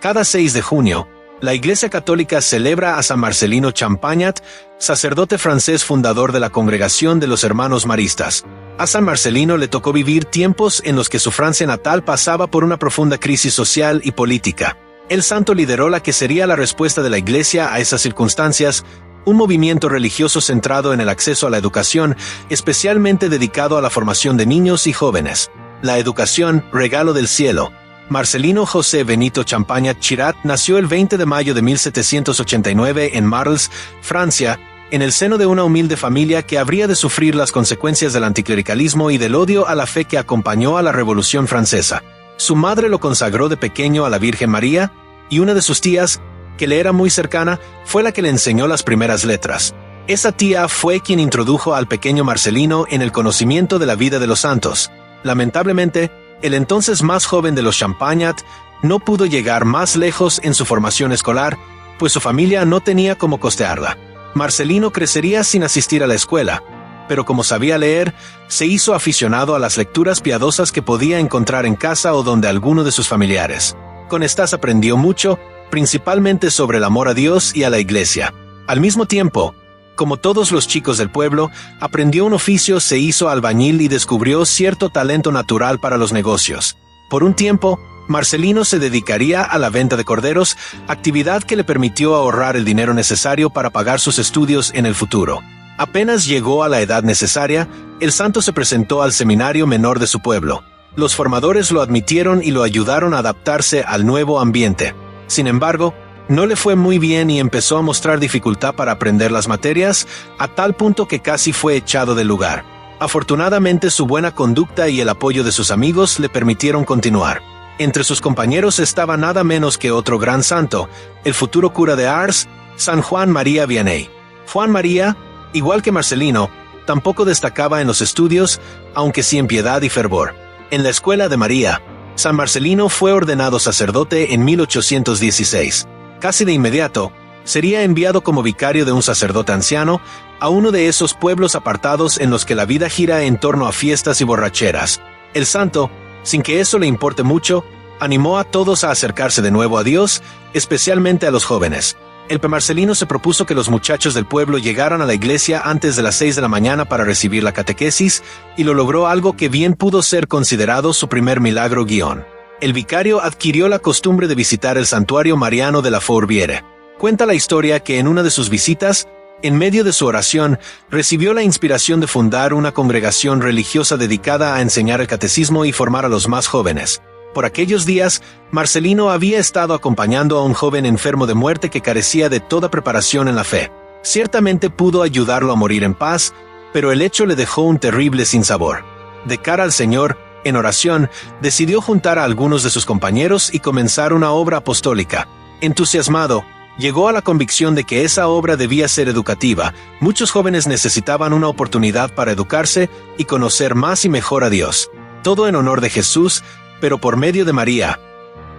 Cada 6 de junio, la Iglesia Católica celebra a San Marcelino Champagnat, sacerdote francés fundador de la Congregación de los Hermanos Maristas. A San Marcelino le tocó vivir tiempos en los que su Francia natal pasaba por una profunda crisis social y política. El santo lideró la que sería la respuesta de la Iglesia a esas circunstancias, un movimiento religioso centrado en el acceso a la educación, especialmente dedicado a la formación de niños y jóvenes. La educación, regalo del cielo. Marcelino José Benito Champagnat Chirat nació el 20 de mayo de 1789 en Marles, Francia, en el seno de una humilde familia que habría de sufrir las consecuencias del anticlericalismo y del odio a la fe que acompañó a la Revolución Francesa. Su madre lo consagró de pequeño a la Virgen María, y una de sus tías, que le era muy cercana, fue la que le enseñó las primeras letras. Esa tía fue quien introdujo al pequeño Marcelino en el conocimiento de la vida de los santos. Lamentablemente, el entonces más joven de los Champagnat no pudo llegar más lejos en su formación escolar, pues su familia no tenía cómo costearla. Marcelino crecería sin asistir a la escuela, pero como sabía leer, se hizo aficionado a las lecturas piadosas que podía encontrar en casa o donde alguno de sus familiares. Con estas aprendió mucho, principalmente sobre el amor a Dios y a la Iglesia. Al mismo tiempo, como todos los chicos del pueblo, aprendió un oficio, se hizo albañil y descubrió cierto talento natural para los negocios. Por un tiempo, Marcelino se dedicaría a la venta de corderos, actividad que le permitió ahorrar el dinero necesario para pagar sus estudios en el futuro. Apenas llegó a la edad necesaria, el santo se presentó al seminario menor de su pueblo. Los formadores lo admitieron y lo ayudaron a adaptarse al nuevo ambiente. Sin embargo, no le fue muy bien y empezó a mostrar dificultad para aprender las materias, a tal punto que casi fue echado del lugar. Afortunadamente, su buena conducta y el apoyo de sus amigos le permitieron continuar. Entre sus compañeros estaba nada menos que otro gran santo, el futuro cura de Ars, San Juan María Vianney. Juan María, igual que Marcelino, tampoco destacaba en los estudios, aunque sí en piedad y fervor. En la escuela de María, San Marcelino fue ordenado sacerdote en 1816. Casi de inmediato, sería enviado como vicario de un sacerdote anciano a uno de esos pueblos apartados en los que la vida gira en torno a fiestas y borracheras. El santo, sin que eso le importe mucho, animó a todos a acercarse de nuevo a Dios, especialmente a los jóvenes. El Marcelino se propuso que los muchachos del pueblo llegaran a la iglesia antes de las 6 de la mañana para recibir la catequesis, y lo logró, algo que bien pudo ser considerado su primer milagro guión. El vicario adquirió la costumbre de visitar el santuario mariano de la Fourvière. Cuenta la historia que en una de sus visitas, en medio de su oración, recibió la inspiración de fundar una congregación religiosa dedicada a enseñar el catecismo y formar a los más jóvenes. Por aquellos días, Marcelino había estado acompañando a un joven enfermo de muerte que carecía de toda preparación en la fe. Ciertamente pudo ayudarlo a morir en paz, pero el hecho le dejó un terrible sinsabor. De cara al Señor, en oración, decidió juntar a algunos de sus compañeros y comenzar una obra apostólica. Entusiasmado, llegó a la convicción de que esa obra debía ser educativa. Muchos jóvenes necesitaban una oportunidad para educarse y conocer más y mejor a Dios. Todo en honor de Jesús, pero por medio de María.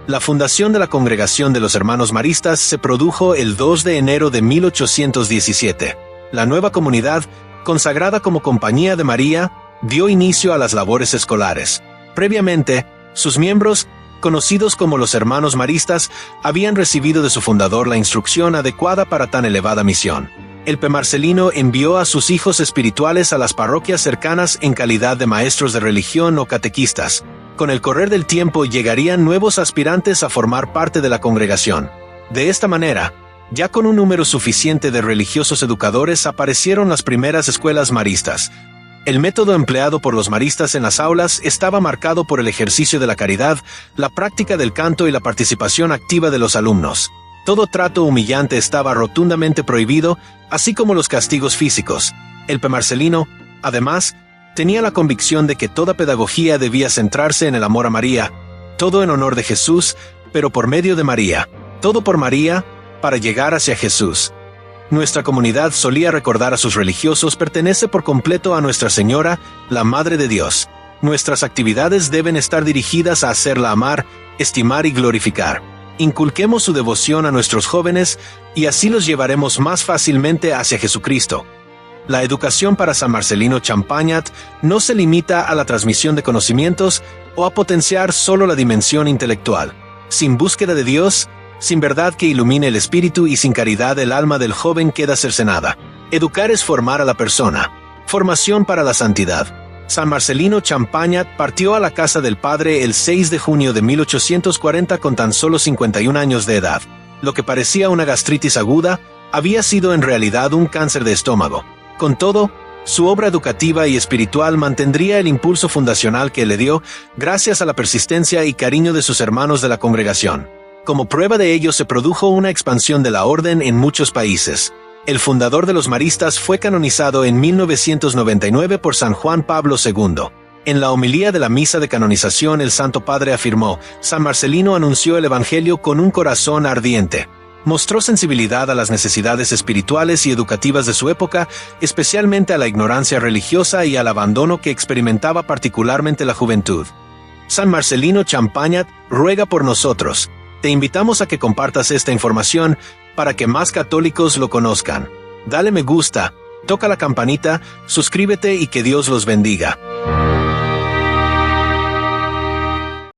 La fundación de la Congregación de los Hermanos Maristas se produjo el 2 de enero de 1817. La nueva comunidad, consagrada como Compañía de María, dio inicio a las labores escolares. Previamente, sus miembros, conocidos como los Hermanos Maristas, habían recibido de su fundador la instrucción adecuada para tan elevada misión. El Marcelino envió a sus hijos espirituales a las parroquias cercanas en calidad de maestros de religión o catequistas. Con el correr del tiempo llegarían nuevos aspirantes a formar parte de la congregación. De esta manera, ya con un número suficiente de religiosos educadores, aparecieron las primeras escuelas maristas. El método empleado por los maristas en las aulas estaba marcado por el ejercicio de la caridad, la práctica del canto y la participación activa de los alumnos. Todo trato humillante estaba rotundamente prohibido, así como los castigos físicos. El Marcelino, además, tenía la convicción de que toda pedagogía debía centrarse en el amor a María, todo en honor de Jesús, pero por medio de María, todo por María, para llegar hacia Jesús. Nuestra comunidad solía recordar a sus religiosos pertenece por completo a Nuestra Señora, la Madre de Dios. Nuestras actividades deben estar dirigidas a hacerla amar, estimar y glorificar. Inculquemos su devoción a nuestros jóvenes y así los llevaremos más fácilmente hacia Jesucristo. La educación para San Marcelino Champagnat no se limita a la transmisión de conocimientos o a potenciar solo la dimensión intelectual. Sin búsqueda de Dios, Sin verdad que ilumine el espíritu y sin caridad el alma del joven queda cercenada. Educar es formar a la persona. Formación para la santidad. San Marcelino Champagnat partió a la casa del Padre el 6 de junio de 1840 con tan solo 51 años de edad. Lo que parecía una gastritis aguda, había sido en realidad un cáncer de estómago. Con todo, su obra educativa y espiritual mantendría el impulso fundacional que le dio gracias a la persistencia y cariño de sus hermanos de la congregación. Como prueba de ello se produjo una expansión de la orden en muchos países. El fundador de los maristas fue canonizado en 1999 por San Juan Pablo II. En la homilía de la misa de canonización el Santo Padre afirmó: San Marcelino anunció el Evangelio con un corazón ardiente. Mostró sensibilidad a las necesidades espirituales y educativas de su época, especialmente a la ignorancia religiosa y al abandono que experimentaba particularmente la juventud. San Marcelino Champagnat ruega por nosotros. Te invitamos a que compartas esta información para que más católicos lo conozcan. Dale me gusta, toca la campanita, suscríbete y que Dios los bendiga.